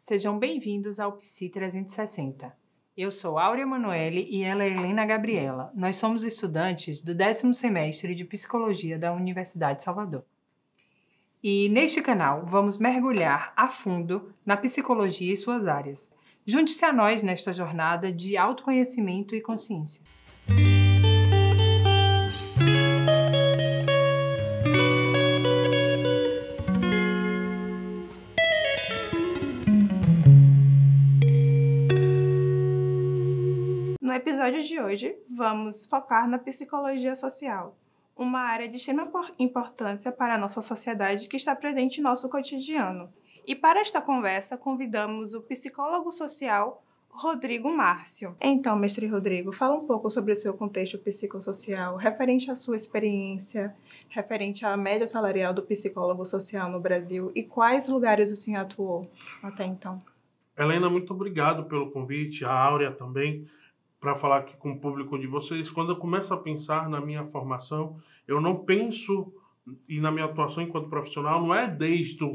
Sejam bem-vindos ao Psi 360. Eu sou Áurea Manoeli e ela é Helena Gabriela. Nós somos estudantes do 10º semestre de Psicologia da Universidade de Salvador. E neste canal vamos mergulhar a fundo na psicologia e suas áreas. Junte-se a nós nesta jornada de autoconhecimento e consciência. No episódio de hoje, vamos focar na psicologia social, uma área de extrema importância para a nossa sociedade que está presente em nosso cotidiano. E para esta conversa, convidamos o psicólogo social Rodrigo Márcio. Então, mestre Rodrigo, fala um pouco sobre o seu contexto psicossocial, referente à sua experiência, referente à média salarial do psicólogo social no Brasil e quais lugares o senhor atuou até então. Helena, muito obrigado pelo convite, a Áurea também, para falar aqui com o público de vocês. Quando eu começo a pensar na minha formação, eu não penso, e na minha atuação enquanto profissional, não é desde a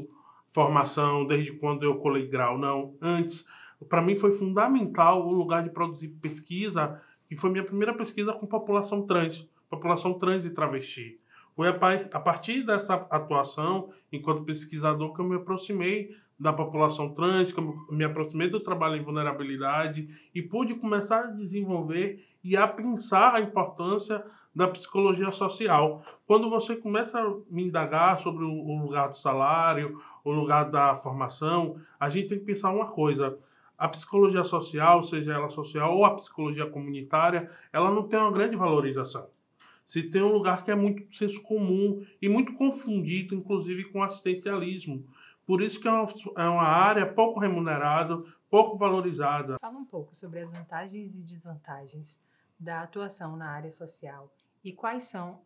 formação, desde quando eu colei grau, não. Antes, para mim foi fundamental o lugar de produzir pesquisa, que foi minha primeira pesquisa com população trans e travesti. Foi a partir dessa atuação, enquanto pesquisador, que eu me aproximei da população trans, que eu me aproximei do trabalho em vulnerabilidade e pude começar a desenvolver e a pensar a importância da psicologia social. Quando você começa a me indagar sobre o lugar do salário, o lugar da formação, a gente tem que pensar uma coisa: a psicologia social, seja ela social ou a psicologia comunitária, ela não tem uma grande valorização. Se tem um lugar que é muito senso comum e muito confundido, inclusive, com assistencialismo. Por isso que é uma área pouco remunerada, pouco valorizada. Fala um pouco sobre as vantagens e desvantagens da atuação na área social e quais são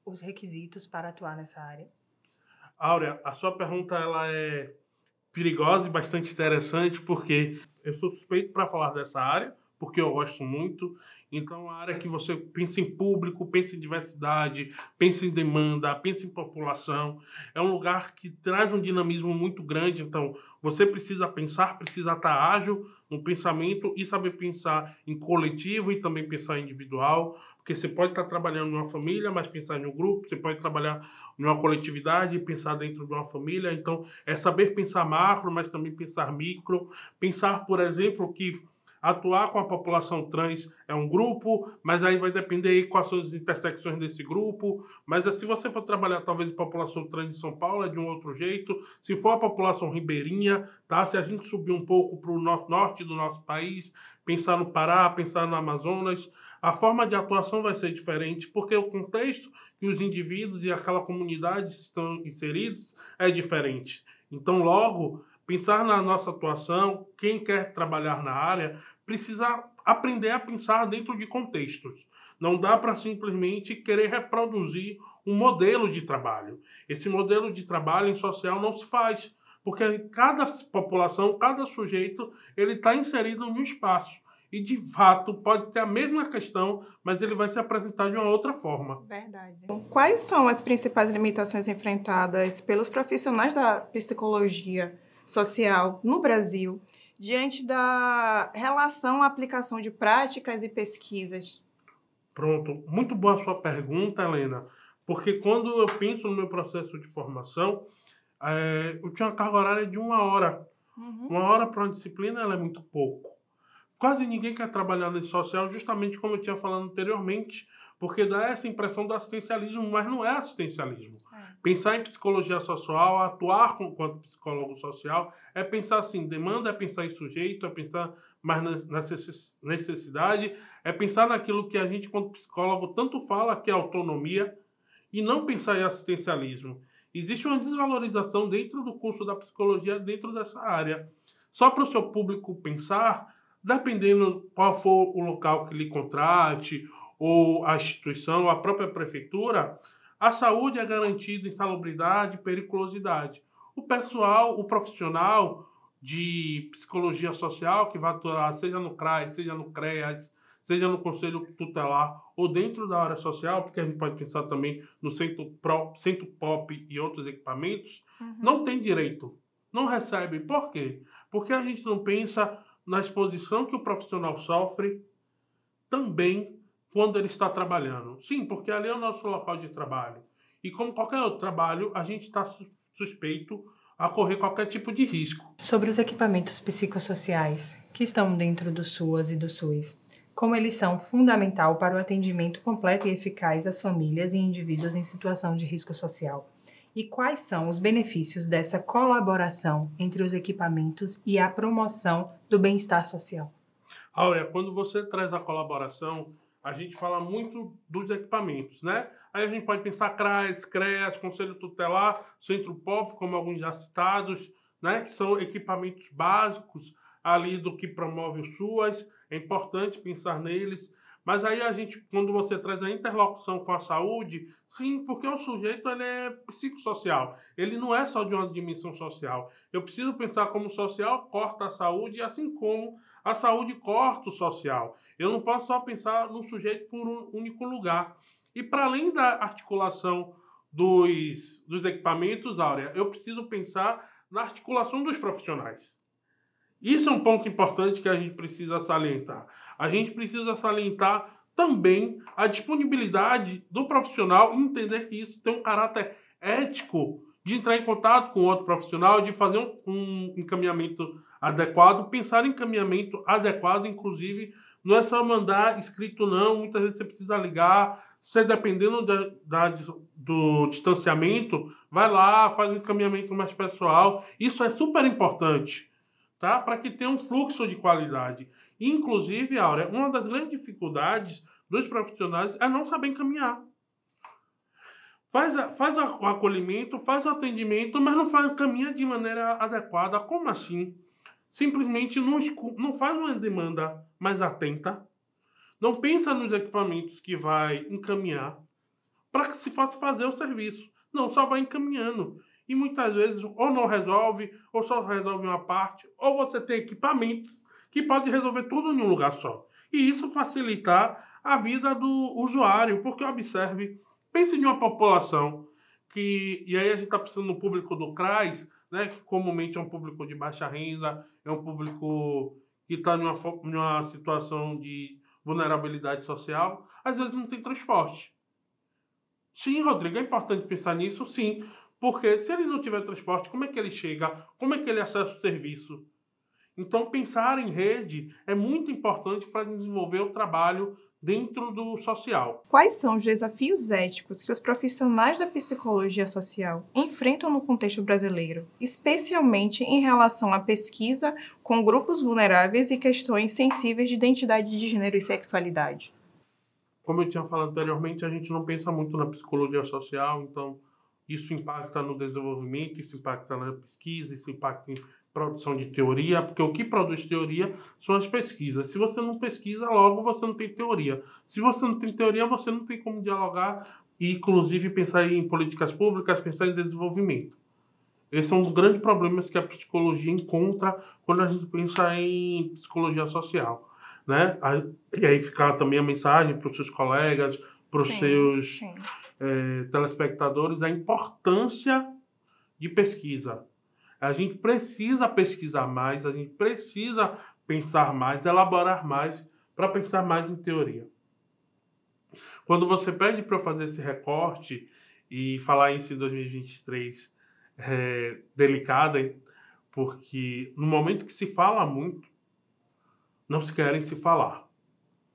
os requisitos para atuar nessa área. Áurea, a sua pergunta ela é perigosa e bastante interessante, porque eu sou suspeito para falar dessa área, porque eu gosto muito. Então, a área que você pensa em público, pensa em diversidade, pensa em demanda, pensa em população, é um lugar que traz um dinamismo muito grande. Então, você precisa pensar, precisa estar ágil no pensamento e saber pensar em coletivo e também pensar em individual, porque você pode estar trabalhando numa família, mas pensar em um grupo, você pode trabalhar numa coletividade e pensar dentro de uma família. Então, é saber pensar macro, mas também pensar micro, pensar, por exemplo, que atuar com a população trans é um grupo, mas aí vai depender aí quais são as intersecções desse grupo. Mas se você for trabalhar talvez a população trans de São Paulo, é de um outro jeito. Se for a população ribeirinha, tá? Se a gente subir um pouco para o norte do nosso país, pensar no Pará, pensar no Amazonas, a forma de atuação vai ser diferente, porque o contexto que os indivíduos e aquela comunidade estão inseridos é diferente. Então, logo, pensar na nossa atuação, quem quer trabalhar na área, precisa aprender a pensar dentro de contextos. Não dá para simplesmente querer reproduzir um modelo de trabalho. Esse modelo de trabalho em social não se faz, porque cada população, cada sujeito, ele está inserido no espaço. E, de fato, pode ter a mesma questão, mas ele vai se apresentar de uma outra forma. Verdade. Quais são as principais limitações enfrentadas pelos profissionais da psicologia social no Brasil diante da relação à aplicação de práticas e pesquisas? Pronto. Muito boa a sua pergunta, Helena, porque quando eu penso no meu processo de formação, eu tinha uma carga horária de 1 hora. 1 hora para uma disciplina ela é muito pouco. Quase ninguém quer trabalhar nesse social, justamente como eu tinha falado anteriormente, porque dá essa impressão do assistencialismo, mas não é assistencialismo. Pensar em psicologia social, atuar enquanto psicólogo social, é pensar assim, demanda é pensar em sujeito, é pensar mais na necessidade, é pensar naquilo que a gente, enquanto psicólogo, tanto fala que é autonomia, e não pensar em assistencialismo. Existe uma desvalorização dentro do curso da psicologia, dentro dessa área. Só para o seu público pensar, dependendo qual for o local que lhe contrate, ou a instituição, ou a própria prefeitura, a saúde é garantida em salubridade e periculosidade. O pessoal, o profissional de psicologia social que vai atuar, seja no CRAS, seja no CREAS, seja no Conselho Tutelar ou dentro da área social, porque a gente pode pensar também no Centro POP e outros equipamentos, não tem direito. não recebe. Por quê? Porque a gente não pensa na exposição que o profissional sofre também quando ele está trabalhando. Sim, porque ali é o nosso local de trabalho. E como qualquer outro trabalho, a gente está suspeito a correr qualquer tipo de risco. Sobre os equipamentos psicossociais que estão dentro do SUAS e do SUS, como eles são fundamental para o atendimento completo e eficaz às famílias e indivíduos em situação de risco social. E quais são os benefícios dessa colaboração entre os equipamentos e a promoção do bem-estar social? Áurea, quando você traz a colaboração, a gente fala muito dos equipamentos, né? Aí a gente pode pensar CRAS, CREAS, Conselho Tutelar, Centro POP, como alguns já citados, né? Que são equipamentos básicos ali do que promove o SUAS. É importante pensar neles. Mas aí a gente, quando você traz a interlocução com a saúde, sim, porque o sujeito ele é psicossocial. Ele não é só de uma dimensão social. Eu preciso pensar como o social corta a saúde, assim como a saúde corta o social. Eu não posso só pensar no sujeito por um único lugar. E para além da articulação dos equipamentos, Áurea, eu preciso pensar na articulação dos profissionais. Isso é um ponto importante que a gente precisa salientar. A gente precisa salientar também a disponibilidade do profissional e entender que isso tem um caráter ético de entrar em contato com outro profissional, de fazer um encaminhamento adequado, pensar em encaminhamento adequado, inclusive, não é só mandar escrito não, muitas vezes você precisa ligar, você dependendo do distanciamento, vai lá, faz um encaminhamento mais pessoal, isso é super importante, tá? Para que tenha um fluxo de qualidade. Inclusive, Áurea, uma das grandes dificuldades dos profissionais é não saber encaminhar. Faz o acolhimento, faz o atendimento, mas não caminha de maneira adequada. Como assim? Simplesmente não faz uma demanda mais atenta, não pensa nos equipamentos que vai encaminhar para que se faça fazer o serviço. Não, só vai encaminhando. E muitas vezes ou não resolve, ou só resolve uma parte, ou você tem equipamentos que pode resolver tudo em um lugar só. E isso facilitar a vida do usuário, porque observe, pense em uma população e aí a gente está pensando no público do CRAS, né, que comumente é um público de baixa renda, é um público que está numa situação de vulnerabilidade social, às vezes não tem transporte. Sim, Rodrigo, é importante pensar nisso, sim, porque se ele não tiver transporte, como é que ele chega? Como é que ele acessa o serviço? Então, pensar em rede é muito importante para desenvolver o trabalho dentro do social. Quais são os desafios éticos que os profissionais da psicologia social enfrentam no contexto brasileiro, especialmente em relação à pesquisa com grupos vulneráveis e questões sensíveis de identidade de gênero e sexualidade? Como eu tinha falado anteriormente, a gente não pensa muito na psicologia social, então isso impacta no desenvolvimento, isso impacta na pesquisa, isso impacta em produção de teoria, porque o que produz teoria são as pesquisas. Se você não pesquisa, logo você não tem teoria. Se você não tem teoria, você não tem como dialogar e, inclusive, pensar em políticas públicas, pensar em desenvolvimento. Esse é um dos grandes problemas que a psicologia encontra quando a gente pensa em psicologia social, né? E aí fica também a mensagem para os seus colegas, para os seus telespectadores, a importância de pesquisa. A gente precisa pesquisar mais, a gente precisa pensar mais, elaborar mais, para pensar mais em teoria. Quando você pede para eu fazer esse recorte e falar isso em 2023 é delicado, porque no momento que se fala muito, não se querem se falar.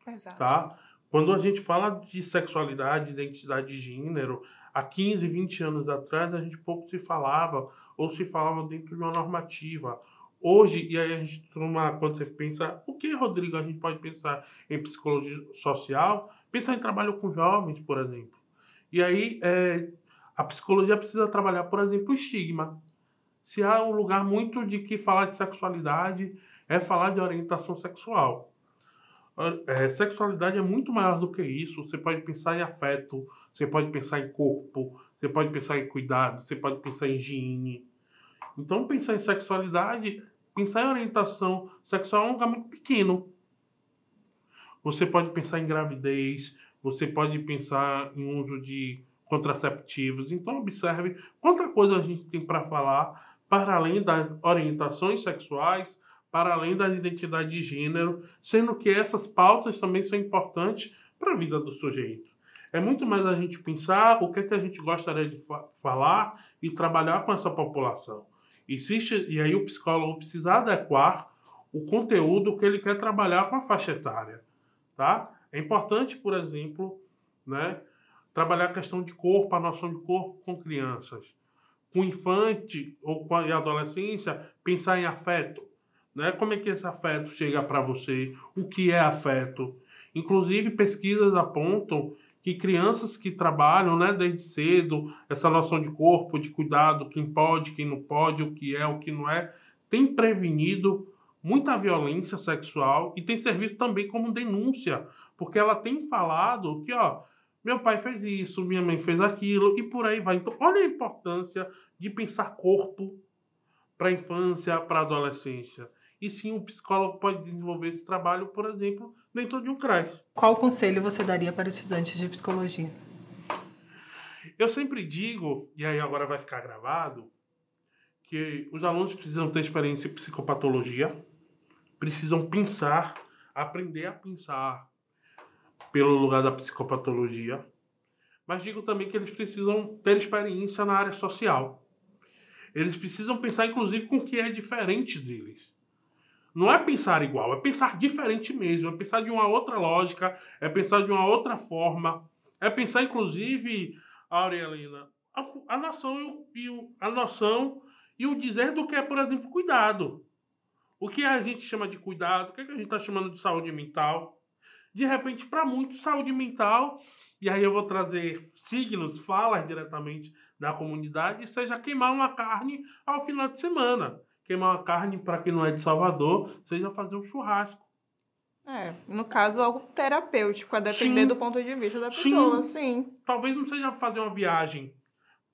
Exato. Tá? Quando a gente fala de sexualidade, identidade de gênero, há 15, 20 anos atrás, a gente pouco se falava, ou se falava dentro de uma normativa. Hoje, e aí a gente toma, quando você pensa, o que, Rodrigo, a gente pode pensar em psicologia social? Pensar em trabalho com jovens, por exemplo. E aí, a psicologia precisa trabalhar, por exemplo, o estigma. Se há um lugar muito de que falar de sexualidade é falar de orientação sexual. Sexualidade é muito maior do que isso. Você pode pensar em afeto, você pode pensar em corpo, você pode pensar em cuidado, você pode pensar em higiene. Então, pensar em sexualidade, pensar em orientação sexual é um lugar muito pequeno. Você pode pensar em gravidez, você pode pensar em uso de contraceptivos. Então, observe quanta coisa a gente tem para falar para além das orientações sexuais, para além das identidades de gênero, sendo que essas pautas também são importantes para a vida do sujeito. É muito mais a gente pensar o que é que a gente gostaria de falar e trabalhar com essa população. E aí o psicólogo precisa adequar o conteúdo que ele quer trabalhar com a faixa etária. Tá? É importante, por exemplo, né, trabalhar a questão de corpo, a noção de corpo com crianças. Com infante ou com a adolescência, pensar em afeto. Né? Como é que esse afeto chega para você? O que é afeto? Inclusive, pesquisas apontam que crianças que trabalham, né, desde cedo, essa noção de corpo, de cuidado, quem pode, quem não pode, o que é, o que não é, tem prevenido muita violência sexual e tem servido também como denúncia, porque ela tem falado que, ó, meu pai fez isso, minha mãe fez aquilo e por aí vai. Então, olha a importância de pensar corpo para a infância, para a adolescência. E sim, o psicólogo pode desenvolver esse trabalho, por exemplo, dentro de um CRAS. Qual conselho você daria para estudantes de psicologia? Eu sempre digo, e aí agora vai ficar gravado, que os alunos precisam ter experiência em psicopatologia, precisam pensar, aprender a pensar pelo lugar da psicopatologia, mas digo também que eles precisam ter experiência na área social. Eles precisam pensar, inclusive, com o que é diferente deles. Não é pensar igual, é pensar diferente mesmo, é pensar de uma outra lógica, é pensar de uma outra forma, é pensar, inclusive, Aurelina, a noção e o dizer do que é, por exemplo, cuidado. O que a gente chama de cuidado, o que a gente está chamando de saúde mental. De repente, para muitos, saúde mental, e aí eu vou trazer signos, falas diretamente da comunidade, seja queimar uma carne ao final de semana. Queimar uma carne, para quem não é de Salvador, seja fazer um churrasco. No caso, algo terapêutico, a depender do ponto de vista da pessoa, sim. Talvez não seja fazer uma viagem,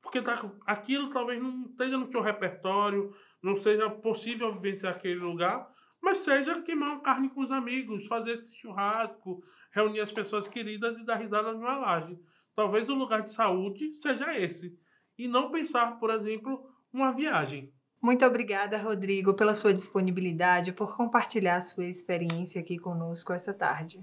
porque aquilo talvez não esteja no seu repertório, não seja possível vivenciar aquele lugar, mas seja queimar uma carne com os amigos, fazer esse churrasco, reunir as pessoas queridas e dar risada numa laje. Talvez o lugar de saúde seja esse, e não pensar, por exemplo, uma viagem. Muito obrigada, Rodrigo, pela sua disponibilidade, por compartilhar sua experiência aqui conosco essa tarde.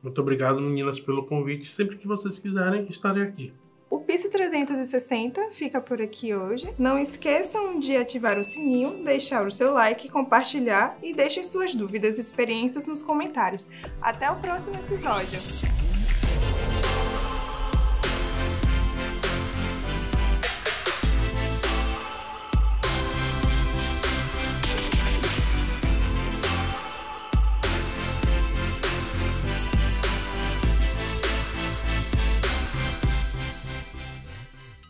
Muito obrigado, meninas, pelo convite. Sempre que vocês quiserem, estarei aqui. O PIS 360 fica por aqui hoje. Não esqueçam de ativar o sininho, deixar o seu like, compartilhar e deixem suas dúvidas e experiências nos comentários. Até o próximo episódio!